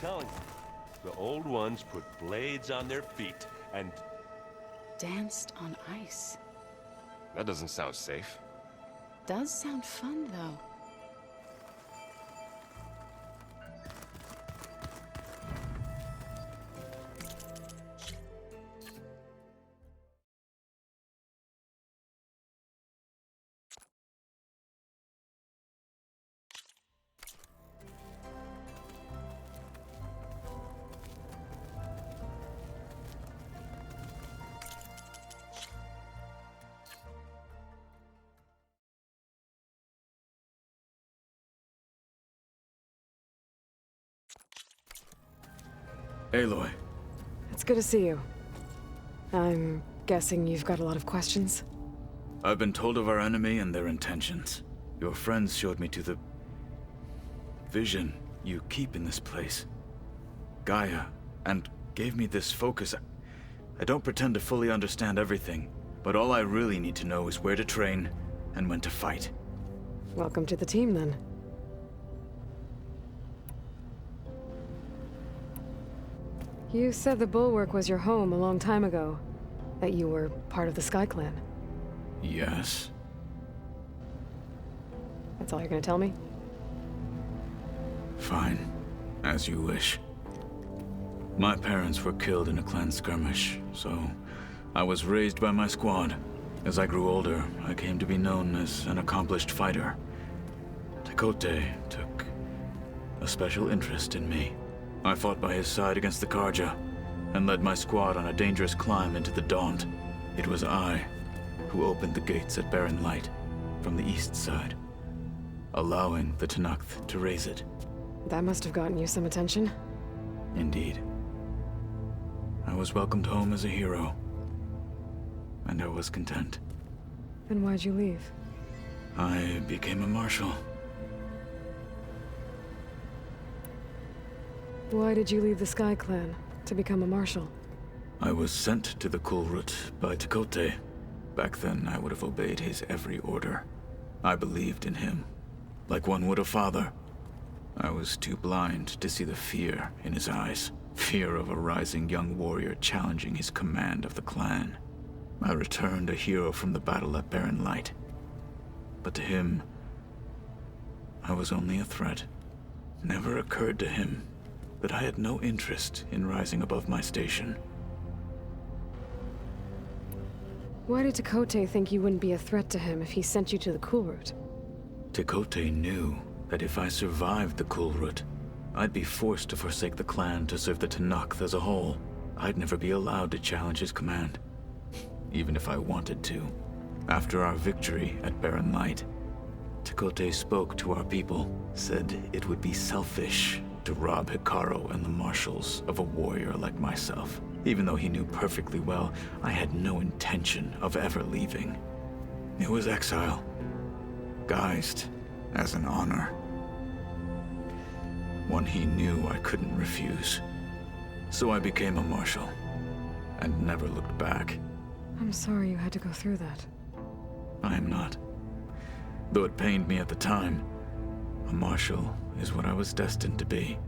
telling you. The old ones put blades on their feet and... Danced on ice. That doesn't sound safe. Does sound fun, though. Aloy. It's good to see you. I'm guessing you've got a lot of questions? I've been told of our enemy and their intentions. Your friends showed me to the... vision you keep in this place. Gaia, and gave me this focus. I don't pretend to fully understand everything, but all I really need to know is where to train and when to fight. Welcome to the team, then. You said the Bulwark was your home a long time ago. That you were part of the Sky Clan. Yes. That's all you're gonna tell me? Fine. As you wish. My parents were killed in a clan skirmish, so I was raised by my squad. As I grew older, I came to be known as an accomplished fighter. Tekotteh took a special interest in me. I fought by his side against the Carja, and led my squad on a dangerous climb into the Daunt. It was I who opened the gates at Barren Light from the east side, allowing the Tenakth to raise it. That must have gotten you some attention. Indeed. I was welcomed home as a hero, and I was content. Then why'd you leave? I became a marshal. Why did you leave the Sky Clan to become a marshal? I was sent to the Kulrut by Tekotteh. Back then, I would have obeyed his every order. I believed in him, like one would a father. I was too blind to see the fear in his eyes. Fear of a rising young warrior challenging his command of the clan. I returned a hero from the battle at Barren Light. But to him, I was only a threat. Never occurred to him that I had no interest in rising above my station. Why did Tekotteh think you wouldn't be a threat to him if he sent you to the Kulrut? Tekotteh knew that if I survived the Kulrut, I'd be forced to forsake the clan to serve the Tenakth as a whole. I'd never be allowed to challenge his command, even if I wanted to. After our victory at Barren Light, Tekotteh spoke to our people, said it would be selfish to rob Hekarro and the marshals of a warrior like myself. Even though he knew perfectly well I had no intention of ever leaving. It was exile, guised as an honor. One he knew I couldn't refuse. So I became a marshal, and never looked back. I'm sorry you had to go through that. I am not. Though it pained me at the time, a marshal is what I was destined to be.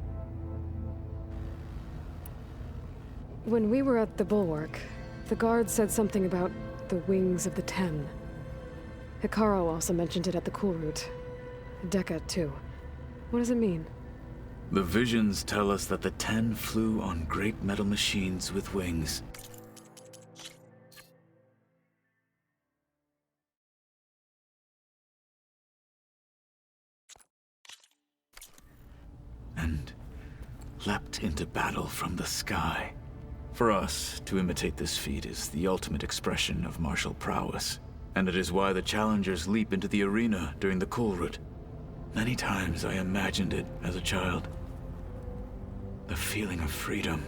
When we were at the Bulwark, the guard said something about the Wings of the Ten. Hekarro also mentioned it at the Kulrut. Dekka, too. What does it mean? The visions tell us that the Ten flew on great metal machines with wings. And leapt into battle from the sky. For us, to imitate this feat is the ultimate expression of martial prowess, and it is why the challengers leap into the arena during the Kulrut. Many times I imagined it as a child. The feeling of freedom,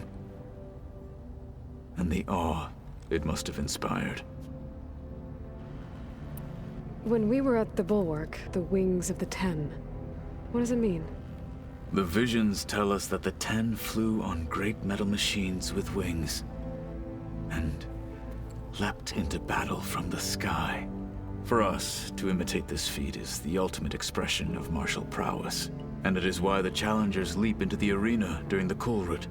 and the awe it must have inspired. When we were at the Bulwark, the Wings of the Ten, what does it mean? The visions tell us that the Ten flew on great metal machines with wings, and leapt into battle from the sky. For us, to imitate this feat is the ultimate expression of martial prowess, And it is why the challengers leap into the arena during the Kulrut.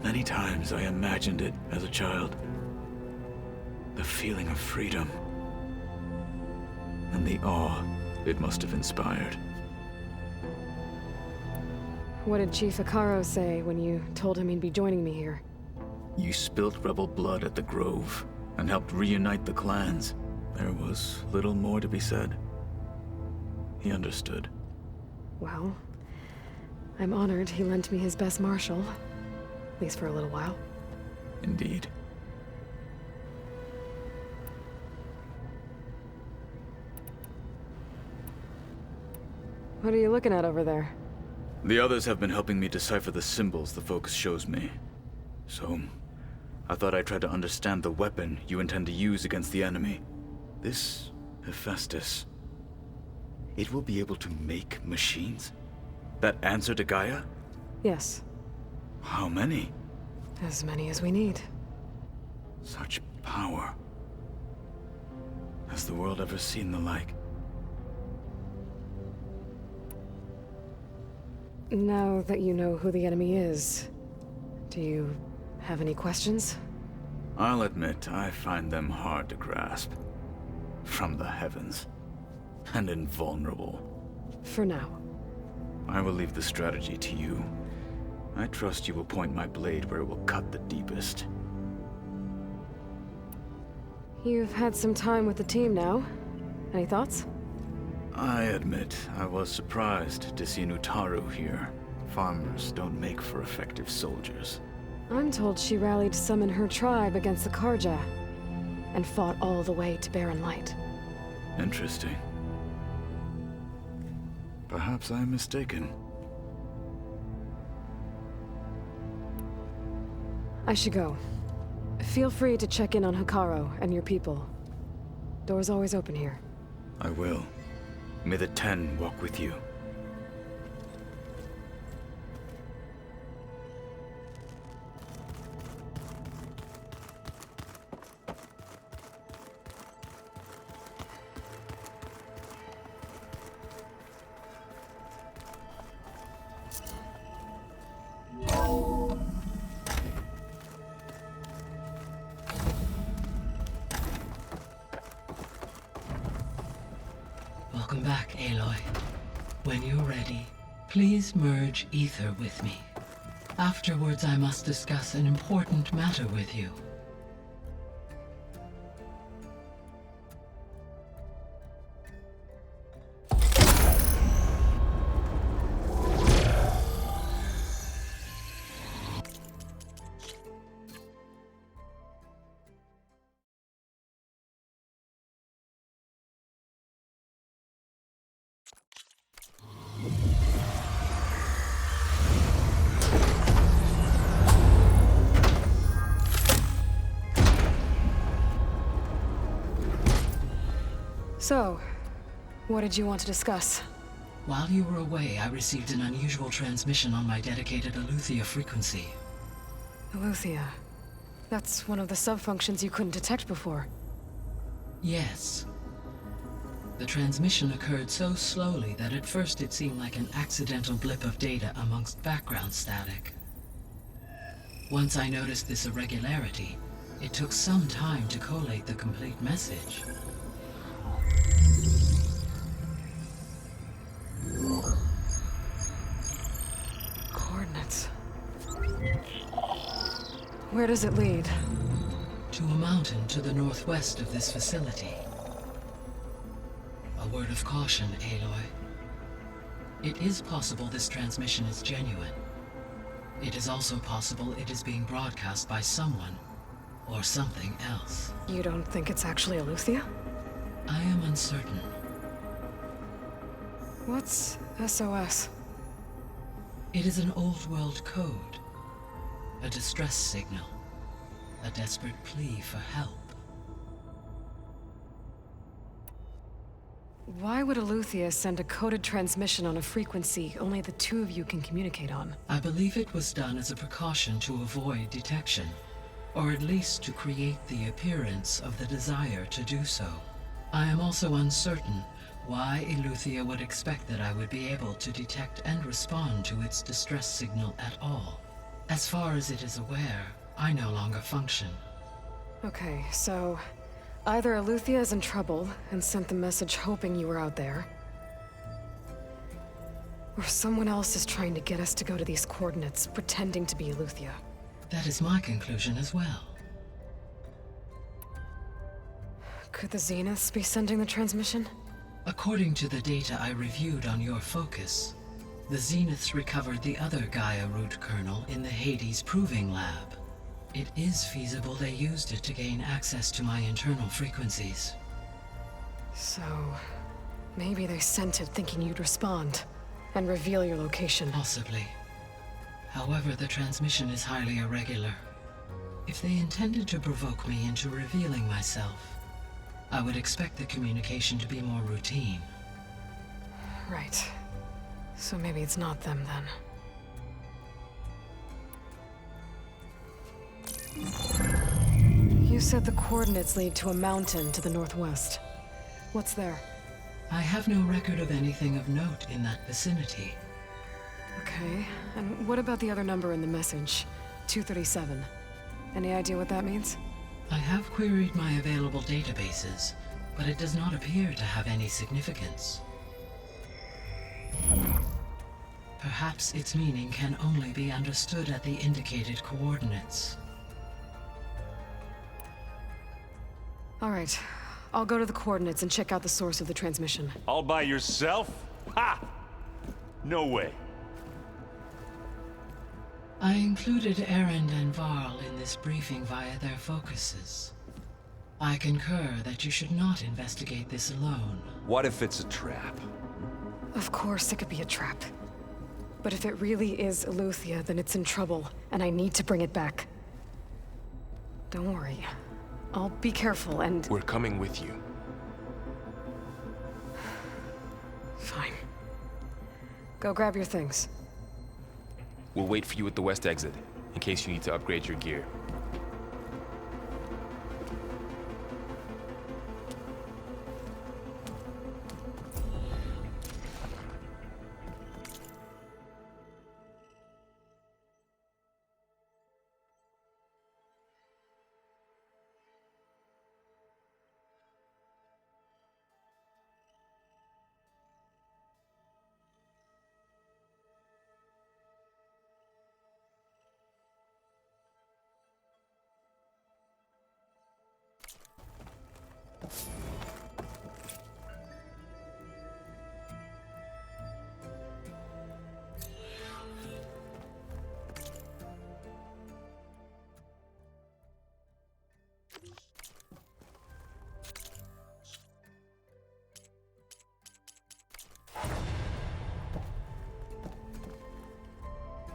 Many times I imagined it as a child. The feeling of freedom. And the awe it must have inspired. What did Chief Hekarro say when you told him he'd be joining me here? You spilt rebel blood at the Grove, and helped reunite the clans. There was little more to be said. He understood. Well, I'm honored he lent me his best marshal. At least for a little while. Indeed. What are you looking at over there? The others have been helping me decipher the symbols the Focus shows me. So, I thought I'd try to understand the weapon you intend to use against the enemy. This Hephaestus. It will be able to make machines? That answer to Gaia? Yes, How many? as many as we need. Such power. Has the world ever seen the like? Now that you know who the enemy is, do you have any questions? I'll admit, I find them hard to grasp. From the heavens. And invulnerable. For now. I will leave the strategy to you. I trust you will point my blade where it will cut the deepest. You've had some time with the team now. Any thoughts? I admit, I was surprised to see Nutaru here. Farmers don't make for effective soldiers. I'm told she rallied some in her tribe against the Karja, and fought all the way to Barren Light. Interesting. Perhaps I'm mistaken. I should go. Feel free to check in on Hekarro and your people. Door's always open here. I will. May the Ten walk with you. Welcome back, Aloy. When you're ready, please merge ether with me. Afterwards, I must discuss an important matter with you. So, what did you want to discuss? While you were away, I received an unusual transmission on my dedicated Eleuthia frequency. Eleuthia. That's one of the sub-functions you couldn't detect before. Yes. The transmission occurred so slowly that at first it seemed like an accidental blip of data amongst background static. Once I noticed this irregularity, it took some time to collate the complete message. Coordinates. Where does it lead? To a mountain to the northwest of this facility. A word of caution, Aloy. It is possible this transmission is genuine. It is also possible it is being broadcast by someone or something else. You don't think it's actually Eleuthia? I am uncertain. What's SOS? It is an old world code. A distress signal. A desperate plea for help. Why would Eleuthia send a coded transmission on a frequency only the two of you can communicate on? I believe it was done as a precaution to avoid detection, or at least to create the appearance of the desire to do so. I am also uncertain why Eleuthia would expect that I would be able to detect and respond to its distress signal at all. As far as it is aware, I no longer function. Okay, so either Eleuthia is in trouble and sent the message hoping you were out there, or someone else is trying to get us to go to these coordinates, pretending to be Eleuthia. That is my conclusion as well. Could the Zeniths be sending the transmission? According to the data I reviewed on your focus, the Zeniths recovered the other Gaia root kernel in the Hades Proving Lab. It is feasible they used it to gain access to my internal frequencies. So, maybe they sent it thinking you'd respond and reveal your location. Possibly. However, the transmission is highly irregular. If they intended to provoke me into revealing myself, I would expect the communication to be more routine. Right. So maybe it's not them then. You said the coordinates lead to a mountain to the northwest. What's there? I have no record of anything of note in that vicinity. Okay, and what about the other number in the message? 237. Any idea what that means? I have queried my available databases, but it does not appear to have any significance. Perhaps its meaning can only be understood at the indicated coordinates. All right, I'll go to the coordinates and check out the source of the transmission. All by yourself? Ha! No way. I included Erend and Varl in this briefing via their focuses. I concur that you should not investigate this alone. What if it's a trap? Of course it could be a trap. But if it really is Eleuthia, then it's in trouble, and I need to bring it back. Don't worry. I'll be careful and... We're coming with you. Fine. Go grab your things. We'll wait for you at the west exit, in case you need to upgrade your gear.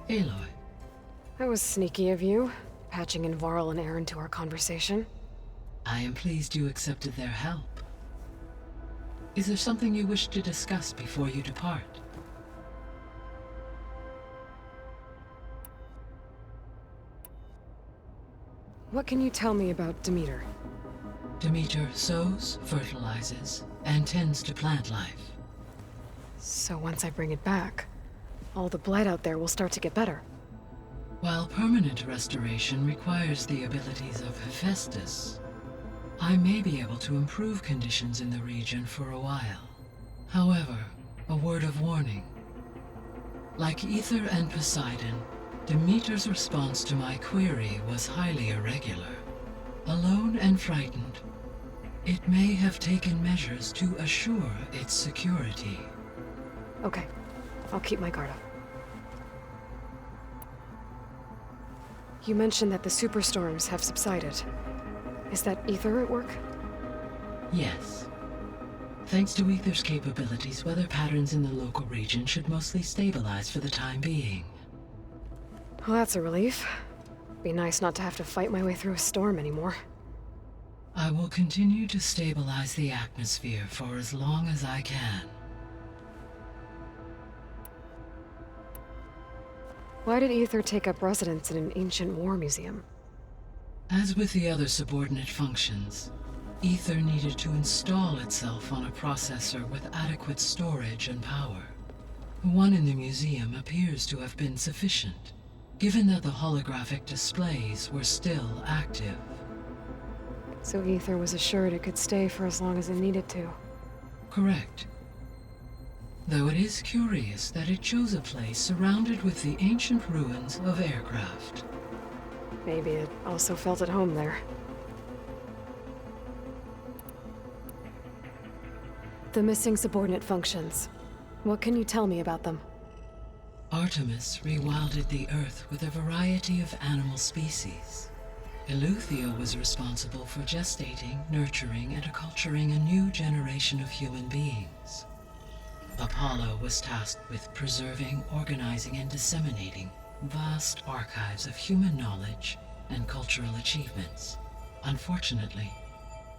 Aloy, That was sneaky of you, patching in Varl and Erend to our conversation. I am pleased you accepted their help. Is there something you wish to discuss before you depart? What can you tell me about Demeter? Demeter sows, fertilizes, and tends to plant life. So once I bring it back, all the blight out there will start to get better. While permanent restoration requires the abilities of Hephaestus, I may be able to improve conditions in the region for a while. However, a word of warning. Like Aether and Poseidon, Demeter's response to my query was highly irregular. Alone and frightened, it may have taken measures to assure its security. Okay, I'll keep my guard up. You mentioned that the superstorms have subsided. Is that Aether at work? Yes. Thanks to Aether's capabilities, weather patterns in the local region should mostly stabilize for the time being. Well, that's a relief. Be nice not to have to fight my way through a storm anymore. I will continue to stabilize the atmosphere for as long as I can. Why did Aether take up residence in an ancient war museum? As with the other subordinate functions, Ether needed to install itself on a processor with adequate storage and power. The one in the museum appears to have been sufficient, given that the holographic displays were still active. So Ether was assured it could stay for as long as it needed to. Correct. Though it is curious that it chose a place surrounded with the ancient ruins of aircraft. Maybe it also felt at home there. The missing subordinate functions. What can you tell me about them? Artemis rewilded the Earth with a variety of animal species. Eleuthia was responsible for gestating, nurturing, and acculturating a new generation of human beings. Apollo was tasked with preserving, organizing, and disseminating vast archives of human knowledge and cultural achievements. Unfortunately,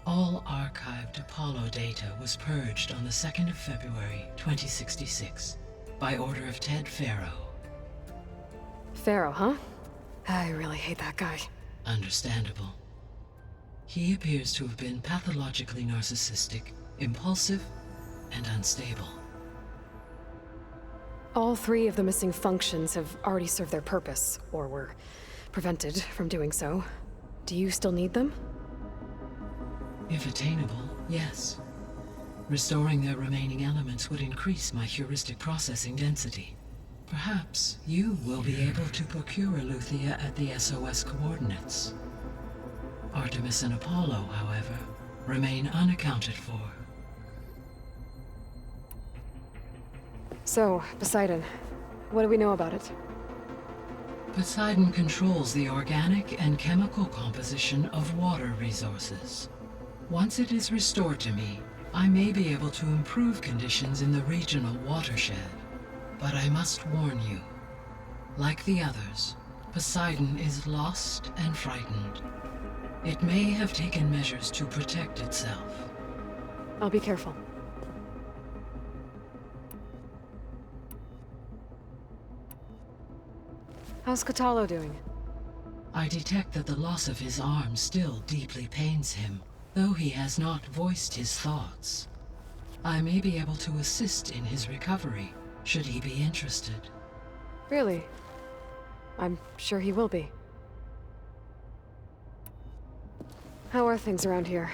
all archived Apollo data was purged on the 2nd of February, 2066, by order of Ted Faro. Pharaoh, huh? I really hate that guy. Understandable. He appears to have been pathologically narcissistic, impulsive, and unstable. All 3 of the missing functions have already served their purpose, or were prevented from doing so. Do you still need them? If attainable, yes. Restoring their remaining elements would increase my heuristic processing density. Perhaps you will be able to procure Eleuthia at the SOS coordinates. Artemis and Apollo, however, remain unaccounted for. So, Poseidon, what do we know about it? Poseidon controls the organic and chemical composition of water resources. Once it is restored to me, I may be able to improve conditions in the regional watershed. But I must warn you, like the others, Poseidon is lost and frightened. It may have taken measures to protect itself. I'll be careful. How's Kotallo doing? I detect that the loss of his arm still deeply pains him, though he has not voiced his thoughts. I may be able to assist in his recovery, should he be interested. Really? I'm sure he will be. How are things around here?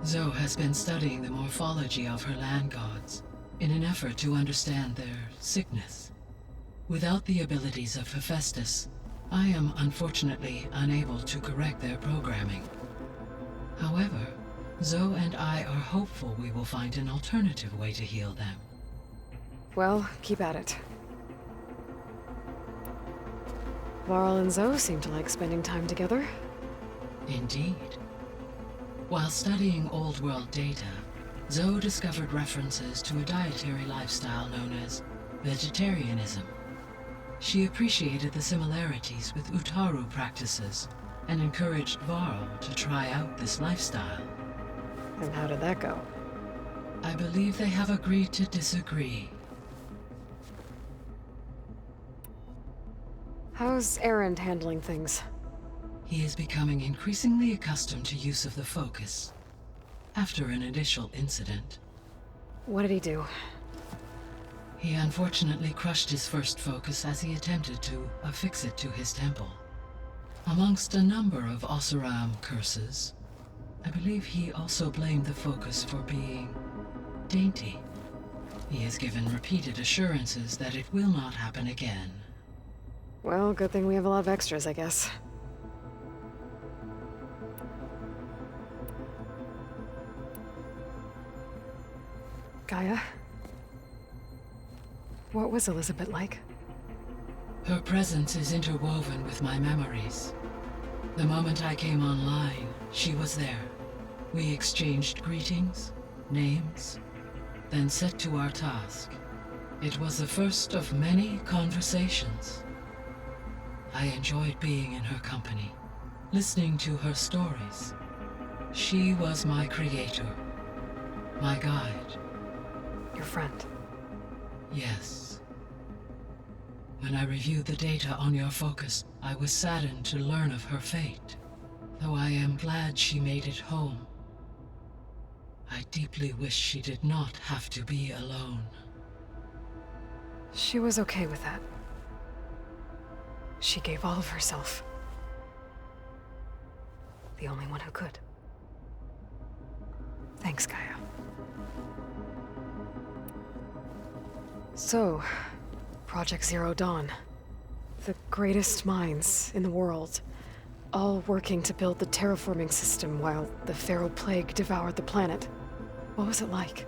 Zoe has been studying the morphology of her land gods in an effort to understand their sickness. Without the abilities of Hephaestus, I am unfortunately unable to correct their programming. However, Zoe and I are hopeful we will find an alternative way to heal them. Well, keep at it. Varl and Zoe seem to like spending time together. Indeed. While studying Old World data, Zoe discovered references to a dietary lifestyle known as vegetarianism. She appreciated the similarities with Utaru practices and encouraged Varl to try out this lifestyle. And how did that go? I believe they have agreed to disagree. How's Erend handling things? He is becoming increasingly accustomed to use of the focus, after an initial incident. What did he do? He unfortunately crushed his first focus as he attempted to affix it to his temple. Amongst a number of Oseram curses, I believe he also blamed the focus for being dainty. He has given repeated assurances that it will not happen again. Well, good thing we have a lot of extras, I guess. Gaia? What was Elizabeth like? Her presence is interwoven with my memories. The moment I came online, she was there. We exchanged greetings, names, then set to our task. It was the first of many conversations. I enjoyed being in her company, listening to her stories. She was my creator, my guide. Your friend. Yes. When I reviewed the data on your focus, I was saddened to learn of her fate. Though I am glad she made it home. deeply wish she did not have to be alone. She was okay with that. She gave all of herself. The only one who could. Thanks, Gaia. So, Project Zero Dawn. The greatest minds in the world, all working to build the terraforming system while the Pharaoh Plague devoured the planet. What was it like?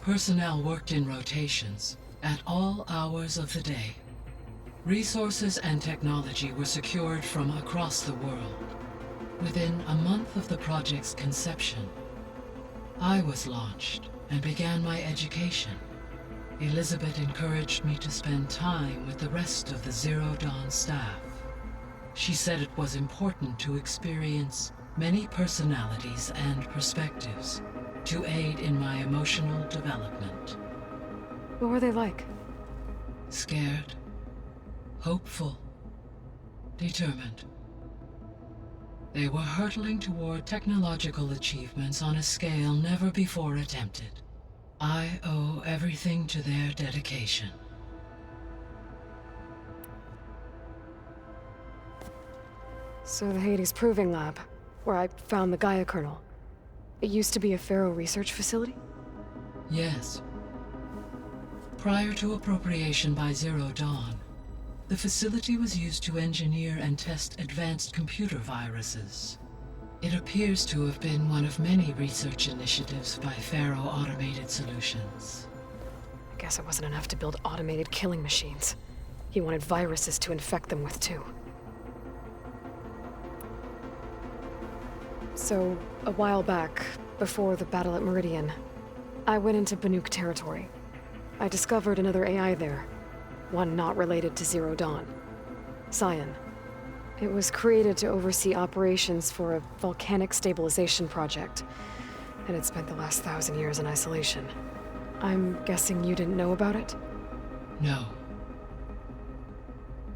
Personnel worked in rotations, at all hours of the day. Resources and technology were secured from across the world. Within a month of the project's conception, I was launched and began my education. Elizabeth encouraged me to spend time with the rest of the Zero Dawn staff. She said it was important to experience many personalities and perspectives to aid in my emotional development. What were they like? Scared, hopeful, determined. They were hurtling toward technological achievements on a scale never before attempted. I owe everything to their dedication. So the Hades Proving Lab, where I found the Gaia kernel. It used to be a Pharaoh research facility? Yes. Prior to appropriation by Zero Dawn, the facility was used to engineer and test advanced computer viruses. It appears to have been one of many research initiatives by Pharaoh Automated Solutions. I guess it wasn't enough to build automated killing machines. He wanted viruses to infect them with too. So, a while back, before the battle at Meridian, I went into Banuk territory. I discovered another AI there, one not related to Zero Dawn. Cyan. It was created to oversee operations for a volcanic stabilization project, and it spent the last 1,000 years in isolation. I'm guessing you didn't know about it? No.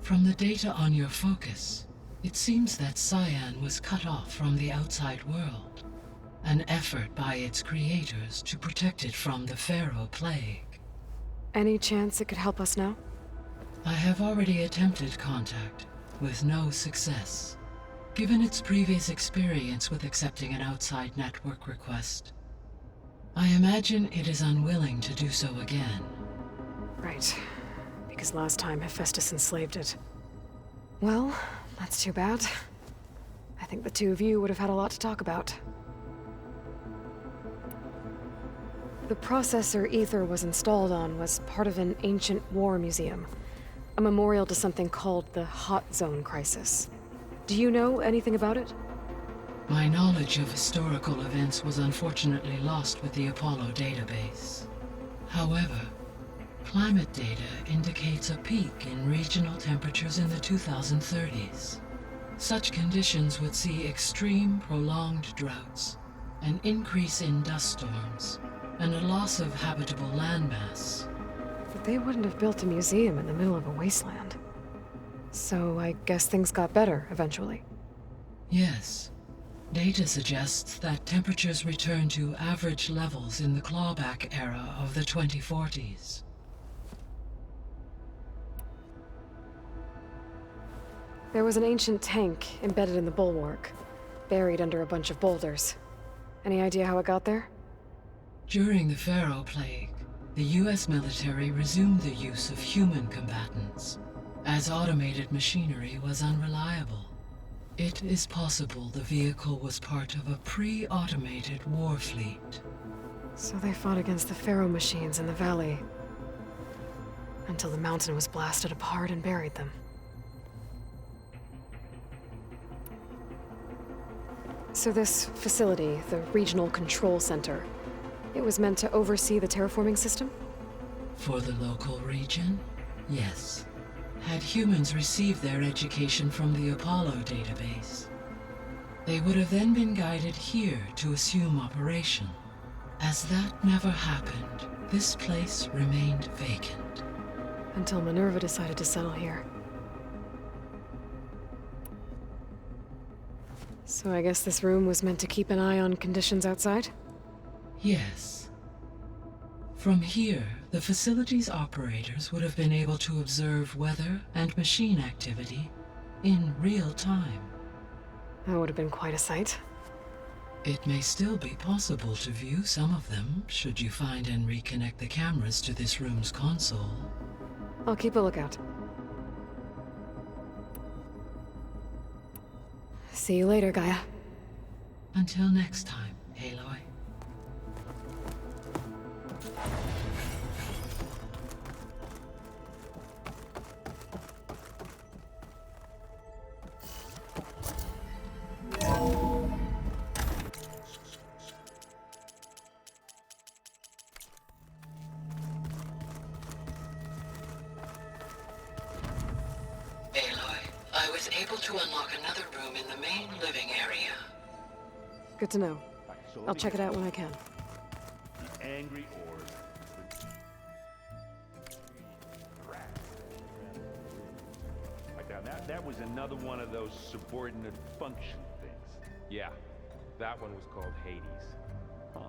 From the data on your focus, it seems that Cyan was cut off from the outside world, an effort by its creators to protect it from the Pharaoh Plague. Any chance it could help us now? I have already attempted contact, with no success. Given its previous experience with accepting an outside network request, I imagine it is unwilling to do so again. Right. Because last time Hephaestus enslaved it. Well, that's too bad. I think the two of you would have had a lot to talk about. The processor Ether was installed on was part of an ancient war museum. A memorial to something called the Hot Zone Crisis. Do you know anything about it? My knowledge of historical events was unfortunately lost with the Apollo database. However, climate data indicates a peak in regional temperatures in the 2030s. Such conditions would see extreme, prolonged droughts, an increase in dust storms, and a loss of habitable landmass. But they wouldn't have built a museum in the middle of a wasteland. So I guess things got better eventually. Yes. Data suggests that temperatures returned to average levels in the clawback era of the 2040s. There was an ancient tank embedded in the bulwark, buried under a bunch of boulders. Any idea how it got there? During the Pharaoh Plague, the US military resumed the use of human combatants, as automated machinery was unreliable. It is possible the vehicle was part of a pre-automated war fleet. So they fought against the Pharaoh machines in the valley, until the mountain was blasted apart and buried them. So this facility, the Regional Control Center, it was meant to oversee the terraforming system? For the local region, yes. Had humans received their education from the Apollo database, they would have then been guided here to assume operation. As that never happened, this place remained vacant. Until Minerva decided to settle here. So I guess this room was meant to keep an eye on conditions outside? Yes. From here, the facility's operators would have been able to observe weather and machine activity in real time. That would have been quite a sight. It may still be possible to view some of them, should you find and reconnect the cameras to this room's console. I'll keep a lookout. See you later, Gaia. Until next time, Aloy. I was able to unlock another room in the main living area. Good to know. I'll check it out when I can. The angry orb. That was another one of those subordinate function things. Yeah, that one was called Hades. Huh.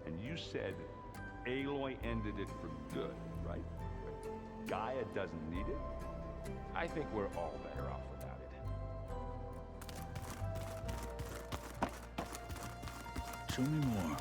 And you said Aloy ended it for good, right? Gaia doesn't need it? I think we're all better off without it. Show me more.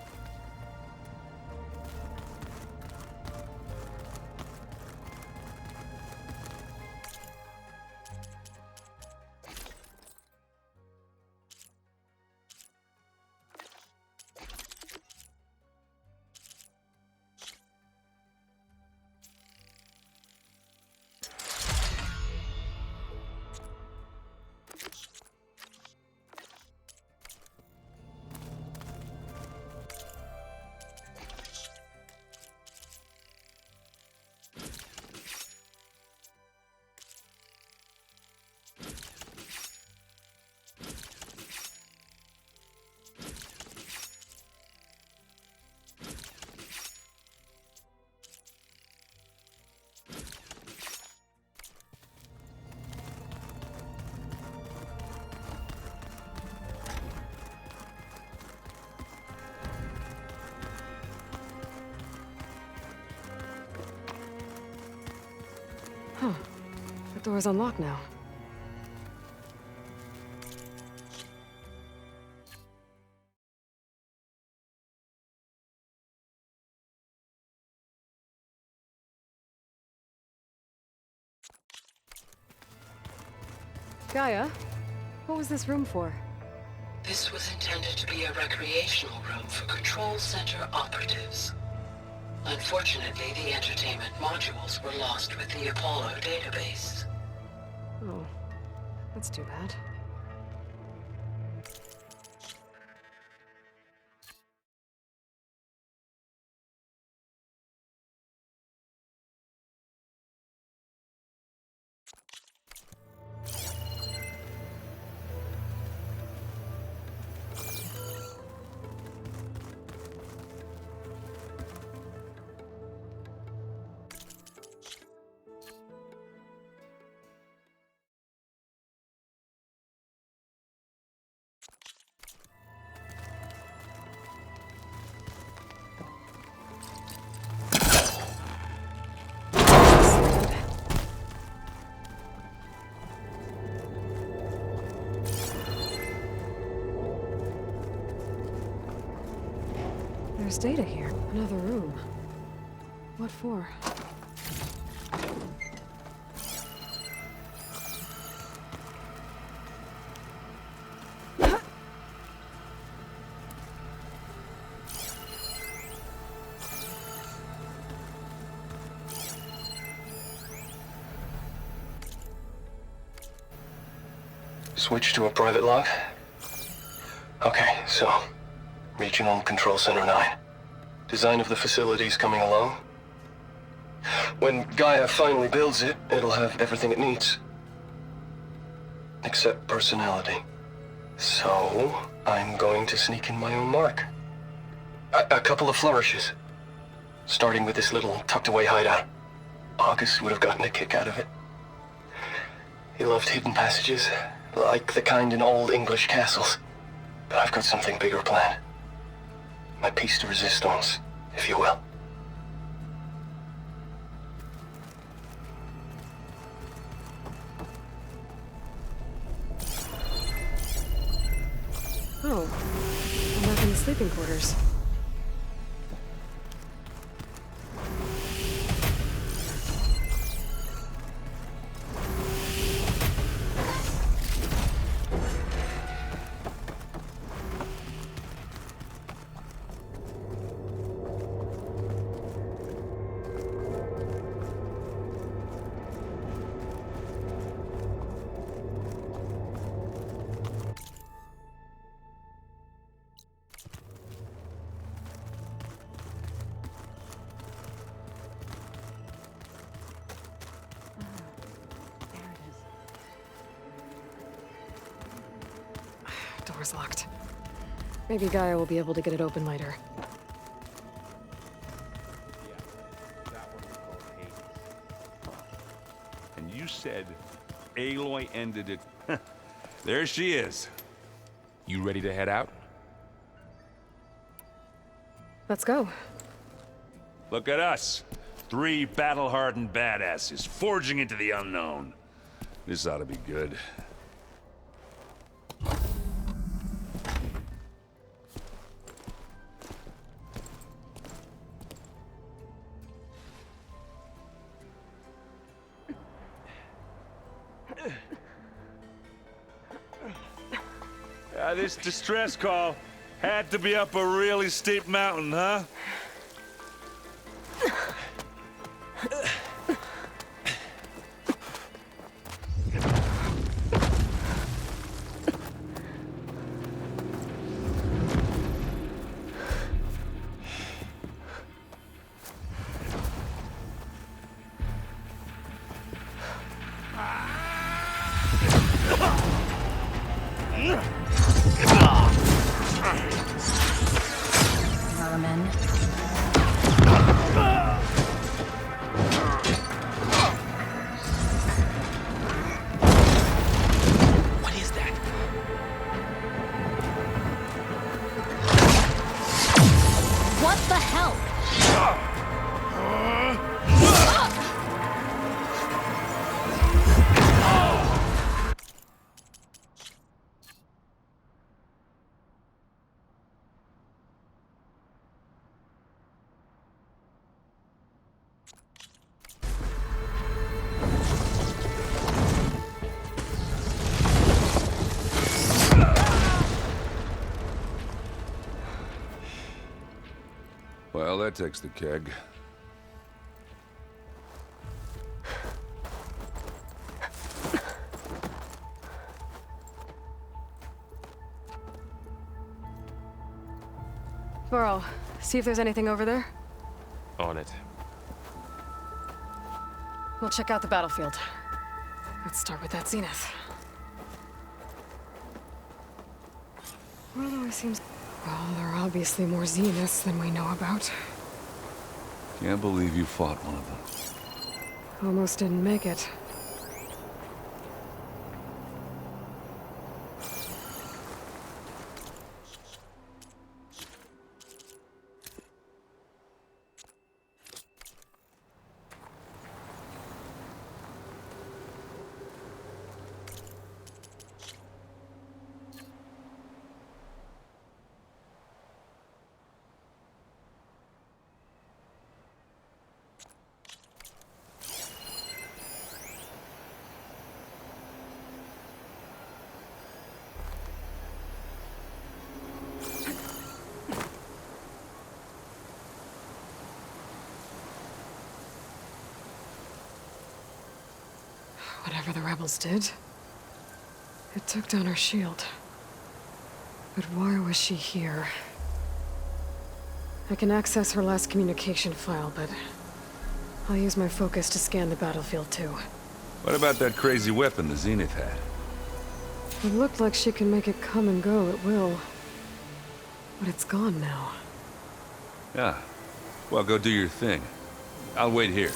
Huh. The door's unlocked now. Gaia, what was this room for? This was intended to be a recreational room for Control Center operatives. Unfortunately, the entertainment modules were lost with the Apollo database. Oh, that's too bad. There's data here. Another room. What for? Switch to a private log? Okay, so... Regional Control Center 9. Design of the facility's coming along. When Gaia finally builds it, it'll have everything it needs. Except personality. So, I'm going to sneak in my own mark. A couple of flourishes. Starting with this little tucked-away hideout. August would have gotten a kick out of it. He loved hidden passages, like the kind in old English castles. But I've got something bigger planned. My piece de resistance, if you will. Oh, I'm back in the sleeping quarters. Door's locked. Maybe Gaia will be able to get it open later. And you said Aloy ended it. There she is. You ready to head out? Let's go. Look at us. 3 battle-hardened badasses forging into the unknown. This ought to be good. This distress call had to be up a really steep mountain, huh? Vermin. What is that? What the hell? Well, that takes the keg. Varl, see if there's anything over there. On it. We'll check out the battlefield. Let's start with that zenith. Well, it always seems... Well, there are obviously more zeniths than we know about. Can't believe you fought one of them. Almost didn't make it. Whatever the rebels did, it took down her shield. But why was she here? I can access her last communication file, but I'll use my focus to scan the battlefield too. What about that crazy weapon the Zenith had? It looked like she can make it come and go at will. But it's gone now. Yeah. Well, go do your thing. I'll wait here.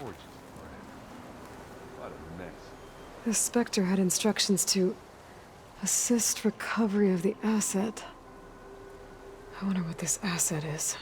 Gorgeous, Miranda. What a mess. The Spectre had instructions to assist recovery of the asset. I wonder what this asset is.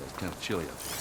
It's kind of chilly up here.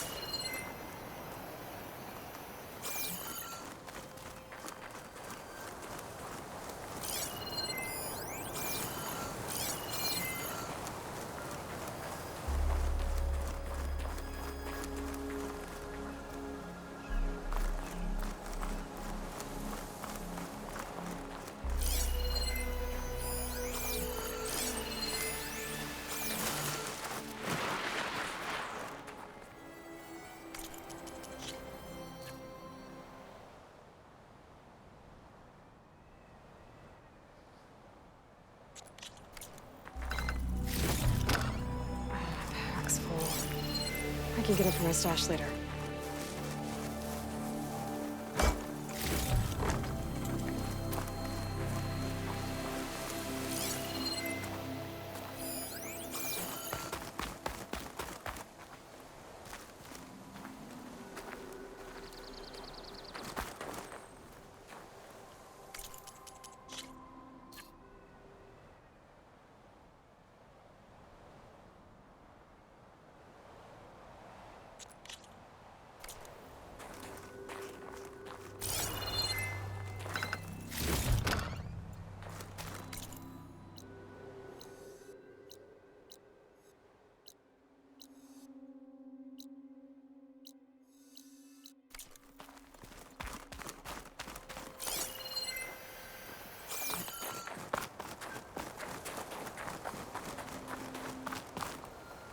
Pack's full. I can get it from my stash later.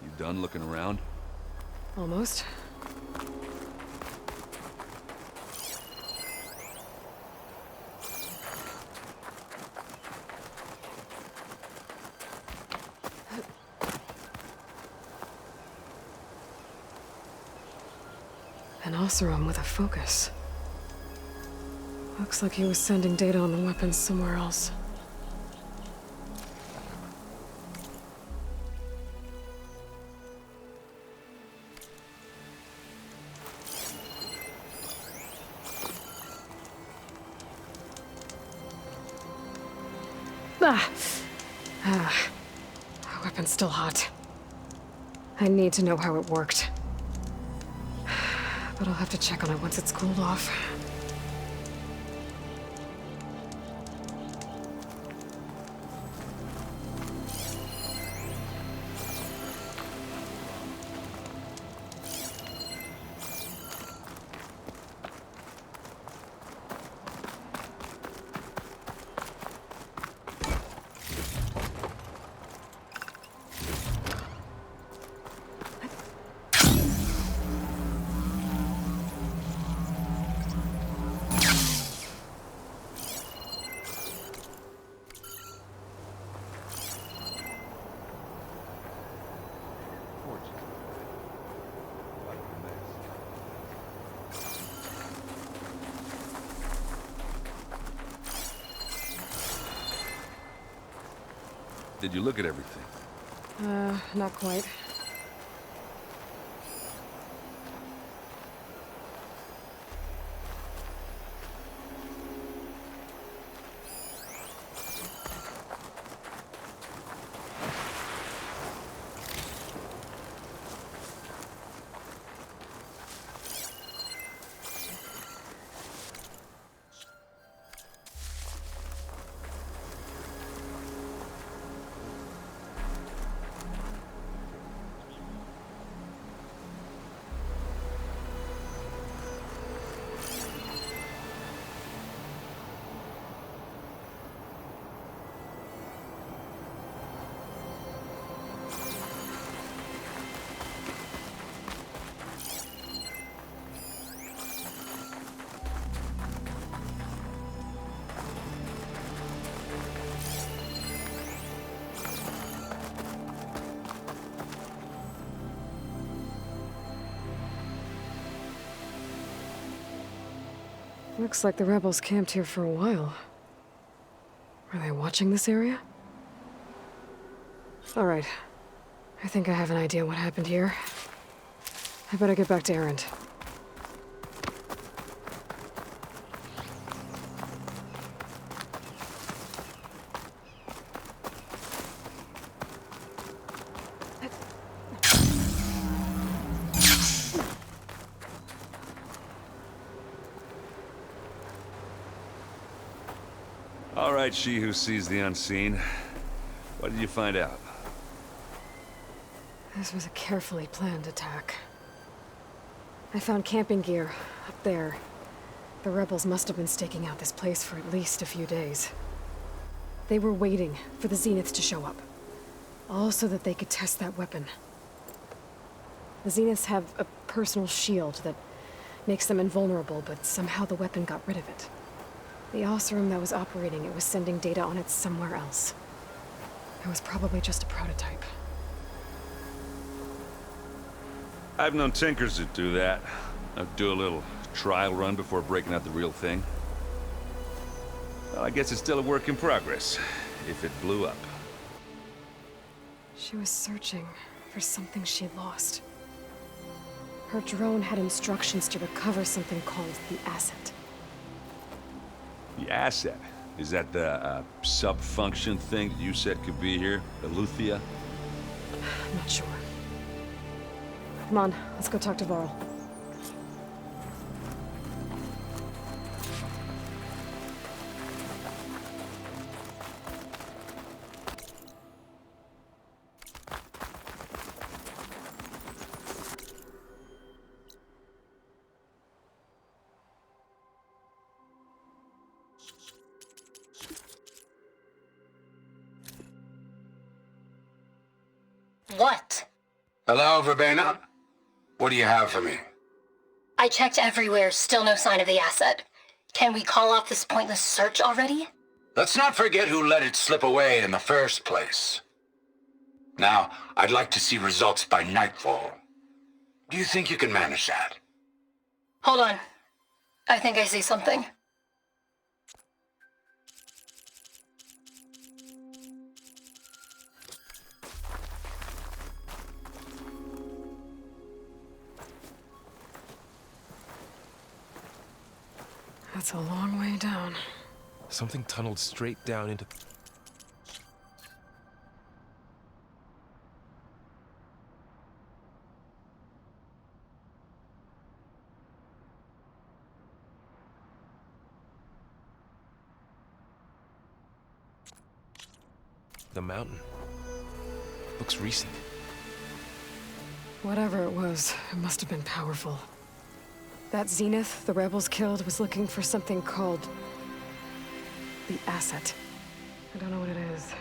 You done looking around? Almost. An Oseram with a focus. Looks like he was sending data on the weapons somewhere else. Weapon's still hot. I need to know how it worked. But I'll have to check on it once it's cooled off. Gorgeous. What a mess. Did you look at everything? Not quite. Looks like the rebels camped here for a while. Are they watching this area? Alright. I think I have an idea what happened here. I better get back to Erend. All right, she who sees the unseen. What did you find out? This was a carefully planned attack. I found camping gear up there. The rebels must have been staking out this place for at least a few days. They were waiting for the Zeniths to show up. All so that they could test that weapon. The Zeniths have a personal shield that makes them invulnerable, but somehow the weapon got rid of it. The Oseram that was operating it was sending data on it somewhere else. It was probably just a prototype. I've known tinkers that do that. I'd do a little trial run before breaking out the real thing. Well, I guess it's still a work in progress, if it blew up. She was searching for something she lost. Her drone had instructions to recover something called the Asset. The asset? Is that the sub-function thing that you said could be here? Eleuthia? I'm not sure. Come on, let's go talk to Varl. What? Hello, Verbena? What do you have for me? I checked everywhere, still no sign of the asset. Can we call off this pointless search already? Let's not forget who let it slip away in the first place. Now, I'd like to see results by nightfall. Do you think you can manage that? Hold on. I think I see something. That's a long way down. Something tunneled straight down into... the mountain. Looks recent. Whatever it was, it must have been powerful. That Zenith the rebels killed was looking for something called... the Asset. I don't know what it is,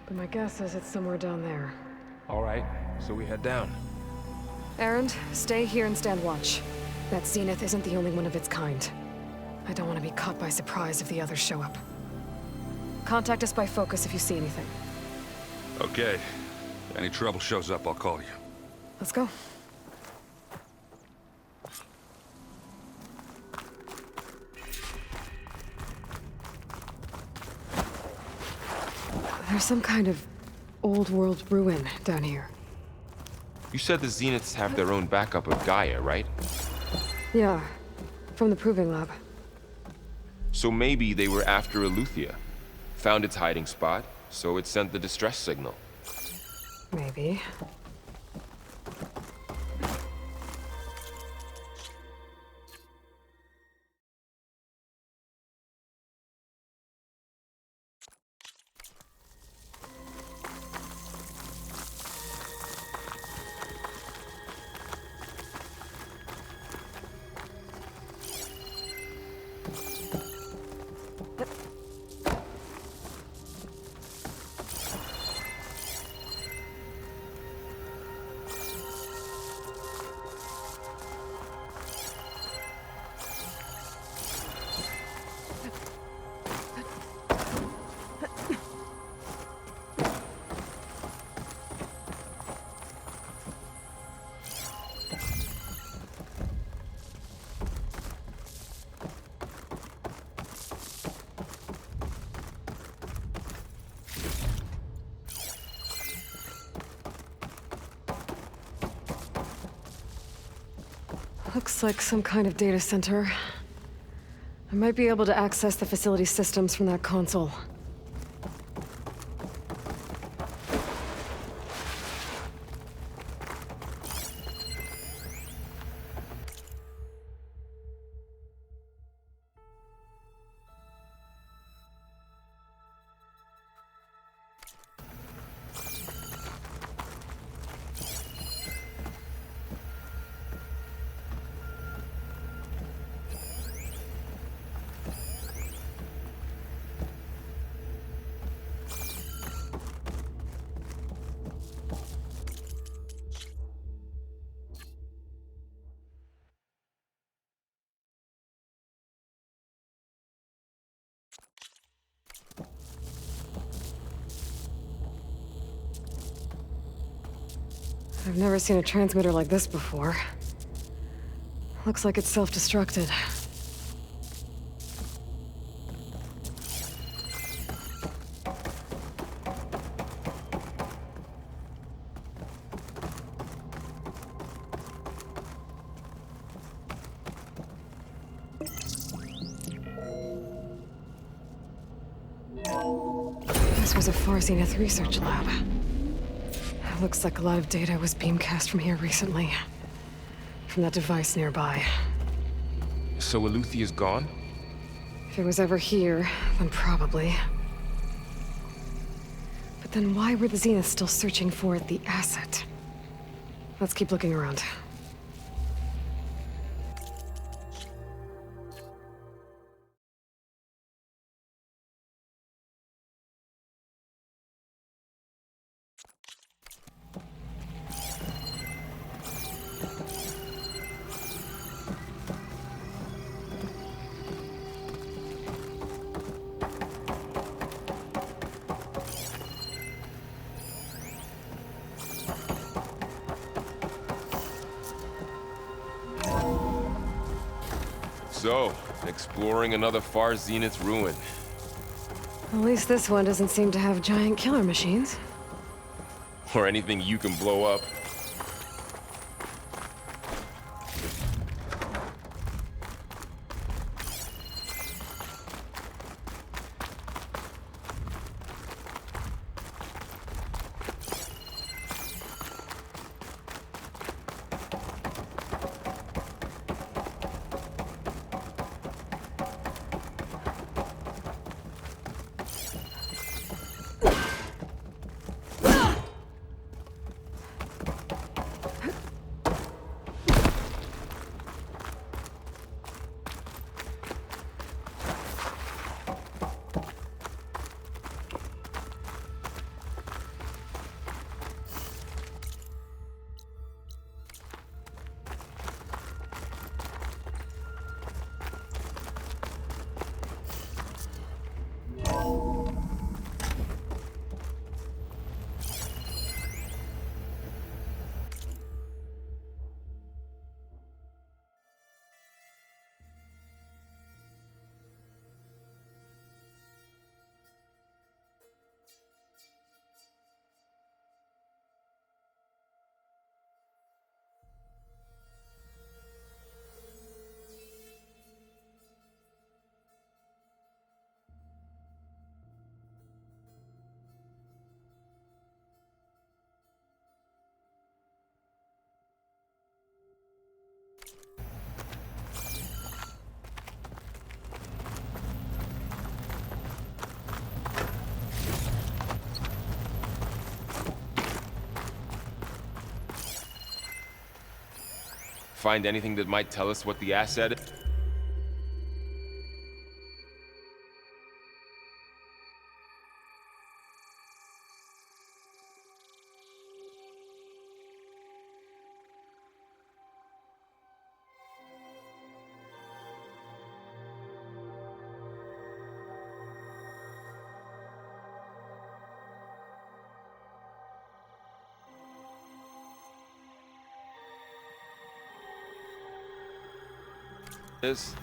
but my guess is it's somewhere down there. All right, so we head down. Erend, stay here and stand watch. That Zenith isn't the only one of its kind. I don't want to be caught by surprise if the others show up. Contact us by focus if you see anything. Okay. If any trouble shows up, I'll call you. Let's go. There's some kind of old-world ruin down here. You said the Zeniths have their own backup of Gaia, right? Yeah, from the Proving Lab. So maybe they were after Eleuthia. Found its hiding spot, so it sent the distress signal. Maybe. Looks like some kind of data center. I might be able to access the facility systems from that console. I've never seen a transmitter like this before. Looks like it's self-destructed. This was a Far Zenith research lab. Looks like a lot of data was beamcast from here recently. From that device nearby. So Eluthia's gone? If it was ever here, then probably. But then why were the Zeniths still searching for the asset? Let's keep looking around. So, exploring another Far Zenith's ruin. At least this one doesn't seem to have giant killer machines. Or anything you can blow up. Find anything that might tell us what the asset is?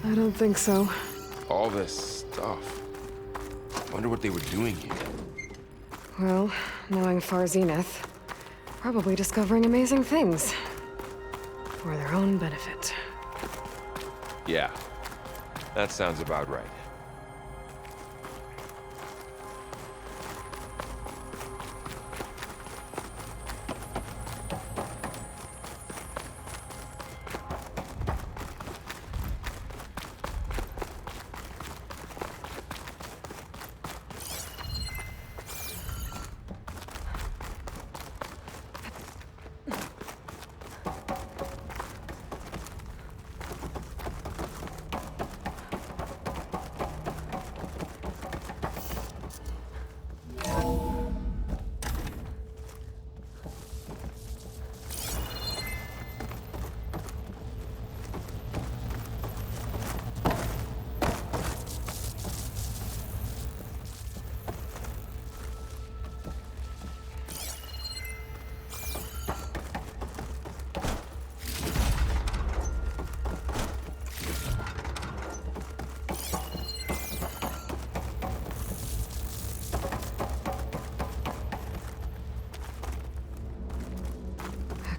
I don't think so. All this stuff. Wonder what they were doing here. Well, knowing Far Zenith, probably discovering amazing things. For their own benefit. Yeah, that sounds about right.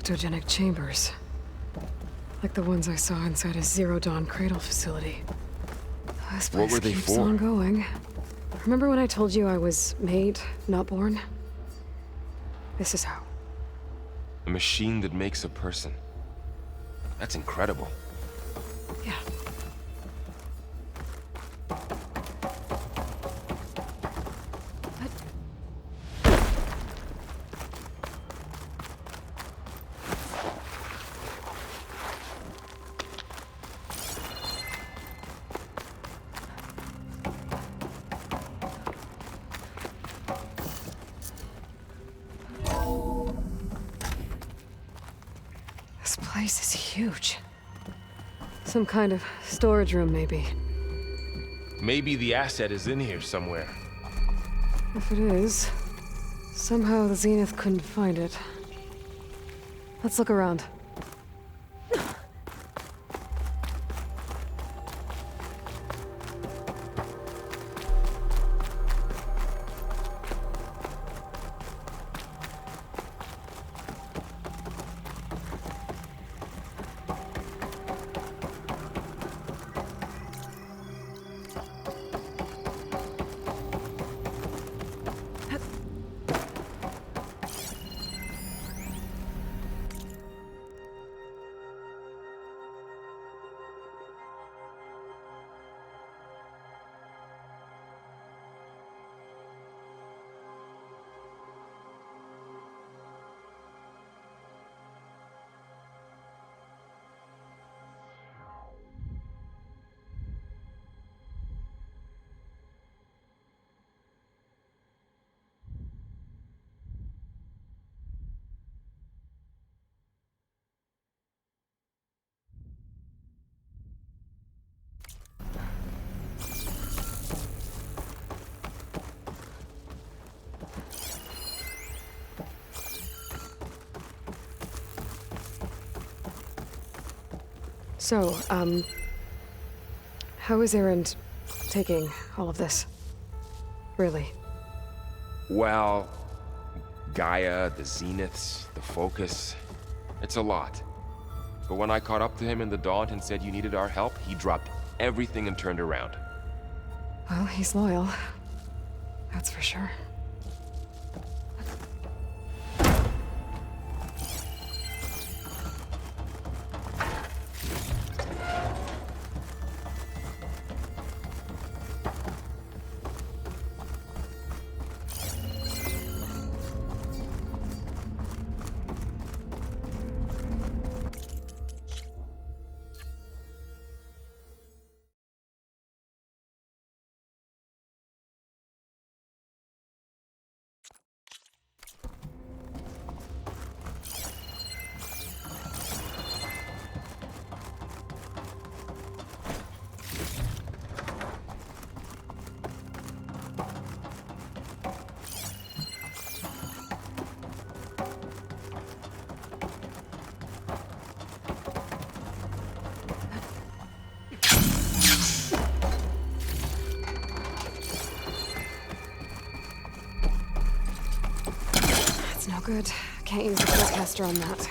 Ectogenic chambers. Like the ones I saw inside a Zero Dawn cradle facility. This place What were they keeps for? on going. Remember when I told you I was made, not born? This is how. A machine that makes a person. That's incredible. Yeah. This place is huge. Some kind of storage room, maybe. Maybe the asset is in here somewhere. If it is, somehow the Zenith couldn't find it. Let's look around. So, how is Erend taking all of this? Really? Well, Gaia, the Zeniths, the Focus. It's a lot. But when I caught up to him in the Daunt and said you needed our help, he dropped everything and turned around. Well, he's loyal. That's for sure. No good. Can't use the forecaster on that.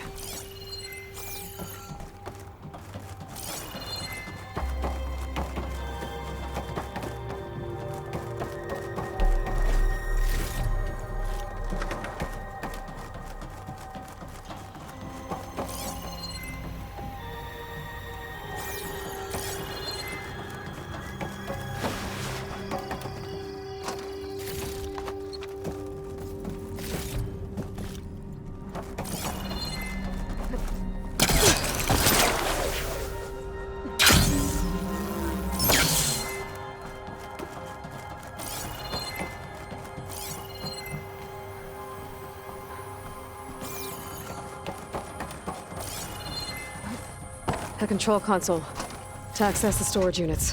A control console. To access the storage units.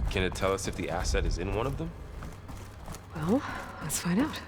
Can it tell us if the asset is in one of them? Well, let's find out.